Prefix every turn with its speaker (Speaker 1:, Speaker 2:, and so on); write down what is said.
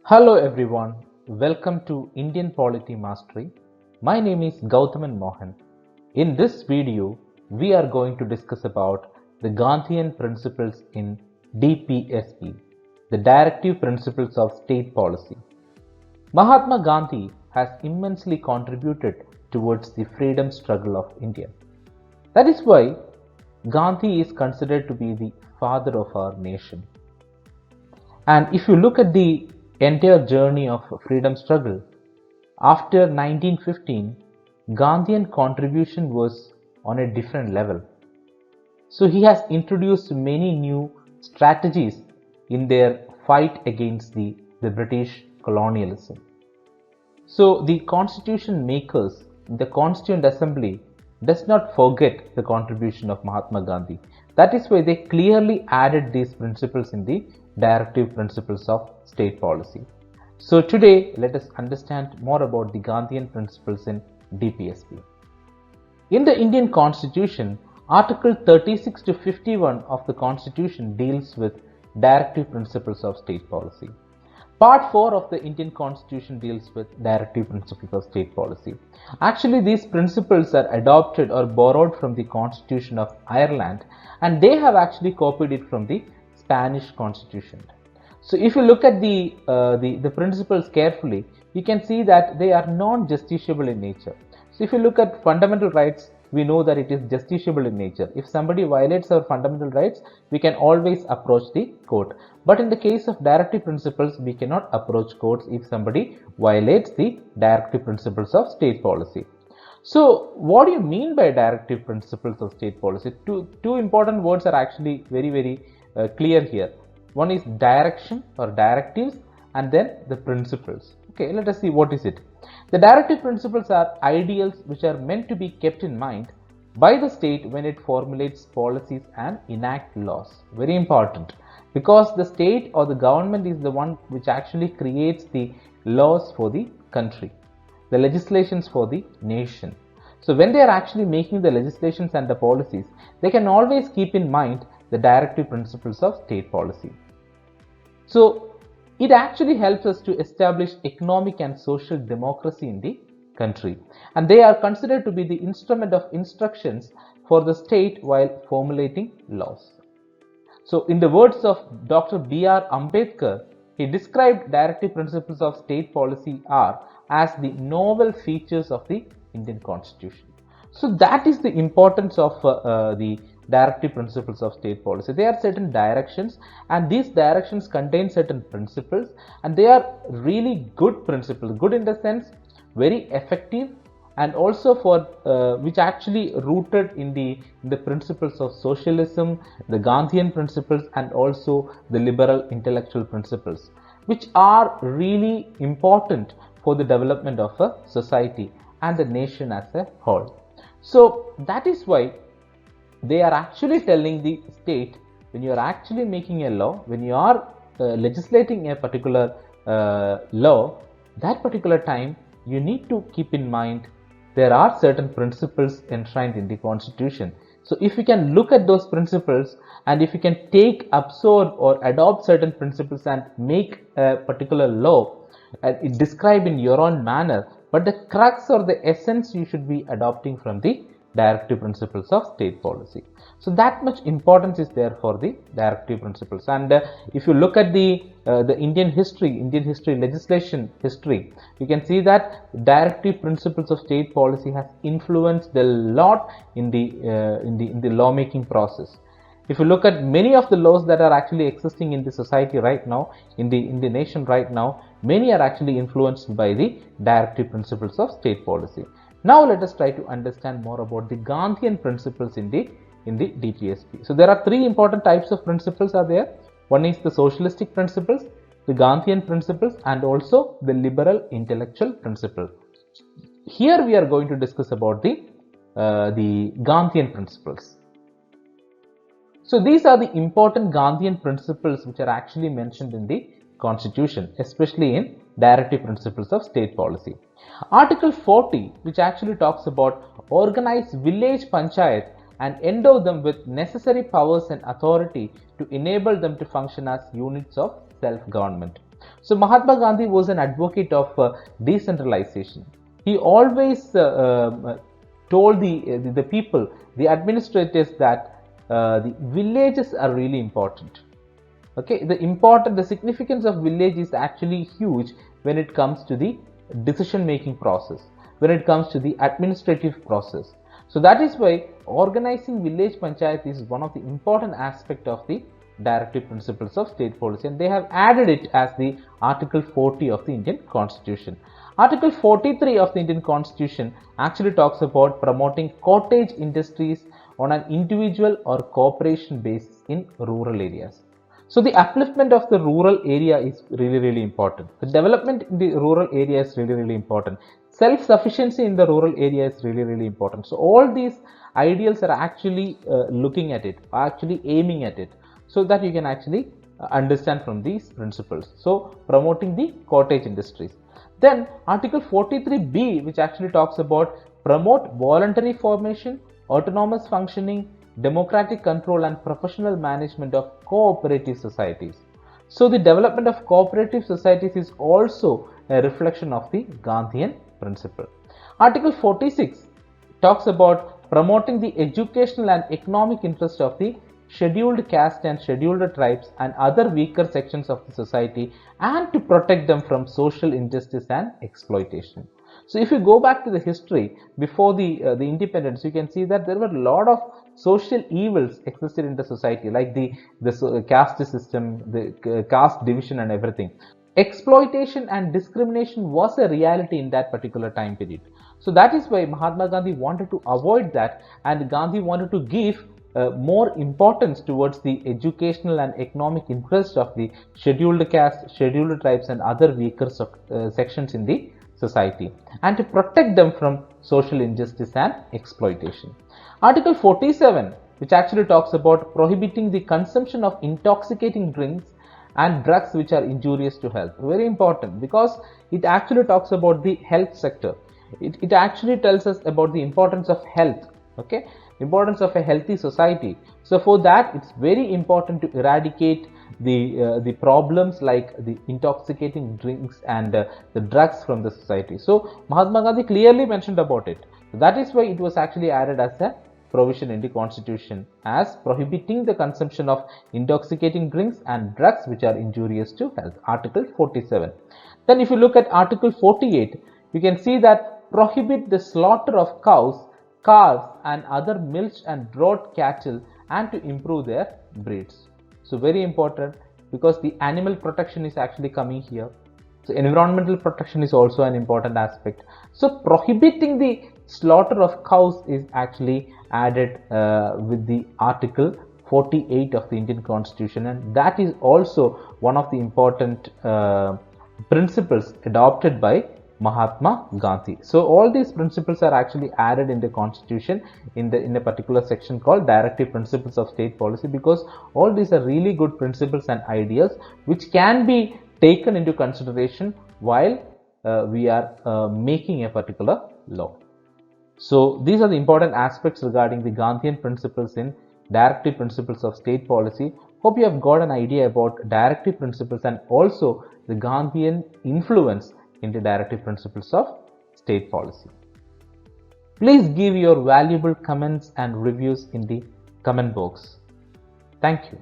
Speaker 1: Hello everyone, welcome to Indian Polity Mastery. My name is Gautaman Mohan. In this video, we are going to discuss about the Gandhian Principles in DPSP, the Directive Principles of State Policy. Mahatma Gandhi has immensely contributed towards the freedom struggle of India. That is why Gandhi is considered to be the father of our nation. And if you look at the entire journey of freedom struggle, after 1915, Gandhian contribution was on a different level. So he has introduced many new strategies in their fight against the British colonialism. So the constitution makers, the Constituent Assembly, does not forget the contribution of Mahatma Gandhi. That is why they clearly added these principles in the Directive Principles of State Policy. So today, let us understand more about the Gandhian principles in DPSP. In the Indian Constitution, Article 36 to 51 of the Constitution deals with Directive Principles of State Policy. Part 4 of the Indian Constitution deals with Directive Principles of State Policy. Actually, these principles are adopted or borrowed from the Constitution of Ireland, and they have actually copied it from the Spanish Constitution. So if you look at the principles carefully, you can see that they are non-justiciable in nature. So if you look at fundamental rights, we know that it is justiciable in nature. If somebody violates our fundamental rights, we can always approach the court. But in the case of directive principles, we cannot approach courts if somebody violates the directive principles of state policy. So what do you mean by directive principles of state policy? Two important words are actually very clear here. One is direction or directives, and then the principles. Okay, let us see what is it. The directive principles are ideals which are meant to be kept in mind by the state when it formulates policies and enact laws. Very important, because the state or the government is the one which actually creates the laws for the country, the legislations for the nation. So when they are actually making the legislations and the policies, they can always keep in mind the directive principles of state policy. So it actually helps us to establish economic and social democracy in the country, and they are considered to be the instrument of instructions for the state while formulating laws. So in the words of Dr. B.R. Ambedkar, he described directive principles of state policy are as the novel features of the Indian Constitution. So that is the importance of the directive principles of state policy. There are certain directions, and these directions contain certain principles, and they are really good principles. Good in the sense very effective, and also for which actually rooted in the principles of socialism, the Gandhian principles, and also the liberal intellectual principles, which are really important for the development of a society and the nation as a whole. So that is why they are actually telling the state, when you are actually making a law, when you are legislating a particular law, that particular time you need to keep in mind there are certain principles enshrined in the Constitution. So if you can look at those principles, and if you can absorb or adopt certain principles and make a particular law, describe in your own manner, but the crux or the essence you should be adopting from the directive principles of state policy. So that much importance is there for the directive principles. And if you look at the Indian history legislation history, you can see that directive principles of state policy has influenced a lot in the lawmaking process. If you look at many of the laws that are actually existing in the society right now, in the nation right now, many are actually influenced by the directive principles of state policy. Now let us try to understand more about the Gandhian principles in the DPSP. So there are three important types of principles are there. One is the socialistic principles, the Gandhian principles, and also the liberal intellectual principle. Here we are going to discuss about the Gandhian principles. So these are the important Gandhian principles which are actually mentioned in the Constitution, especially in directive principles of state policy. Article 40, which actually talks about organize village panchayat and endow them with necessary powers and authority to enable them to function as units of self-government. So Mahatma Gandhi was an advocate of decentralization. He always told the people, the administrators, that the villages are really important. Okay, the significance of village is actually huge when it comes to the decision making process, when it comes to the administrative process. So that is why organizing village panchayat is one of the important aspect of the directive principles of state policy, and they have added it as the article 40 of the Indian Constitution. Article 43 of the Indian Constitution actually talks about promoting cottage industries on an individual or corporation basis in rural areas. So the upliftment of the rural area is really important. The development in the rural area is really important. Self-sufficiency in the rural area is really important. So all these ideals are actually looking at it, are actually aiming at it, so that you can actually understand from these principles. So promoting the cottage industries. Then Article 43B, which actually talks about promote voluntary formation, autonomous functioning, democratic control and professional management of cooperative societies. So the development of cooperative societies is also a reflection of the Gandhian principle. Article 46 talks about promoting the educational and economic interest of the scheduled caste and scheduled tribes and other weaker sections of the society, and to protect them from social injustice and exploitation. So if you go back to the history before the independence, you can see that there were a lot of social evils existed in the society, like the caste system, the caste division and everything. Exploitation and discrimination was a reality in that particular time period. So that is why Mahatma Gandhi wanted to avoid that, and Gandhi wanted to give more importance towards the educational and economic interest of the scheduled caste, scheduled tribes and other weaker sections in the society, and to protect them from social injustice and exploitation. Article 47, which actually talks about prohibiting the consumption of intoxicating drinks and drugs which are injurious to health. Very important, because it actually talks about the health sector. It actually tells us about the importance of health, okay, importance of a healthy society. So for that, it's very important to eradicate the problems like the intoxicating drinks and the drugs from the society. So Mahatma Gandhi clearly mentioned about it. So that is why it was actually added as a provision in the constitution as prohibiting the consumption of intoxicating drinks and drugs which are injurious to health. Article 47. Then if you look at Article 48, you can see that prohibit the slaughter of cows, calves and other milch and draught cattle, and to improve their breeds. So very important, because the animal protection is actually coming here. So environmental protection is also an important aspect. So prohibiting the slaughter of cows is actually added with the Article 48 of the Indian Constitution, and that is also one of the important principles adopted by Mahatma Gandhi. So all these principles are actually added in the constitution in a particular section called Directive Principles of State Policy, because all these are really good principles and ideas which can be taken into consideration while we are making a particular law. So these are the important aspects regarding the Gandhian principles in Directive Principles of State Policy. Hope you have got an idea about directive principles and also the Gandhian influence in the directive principles of state policy. Please give your valuable comments and reviews in the comment box. Thank you.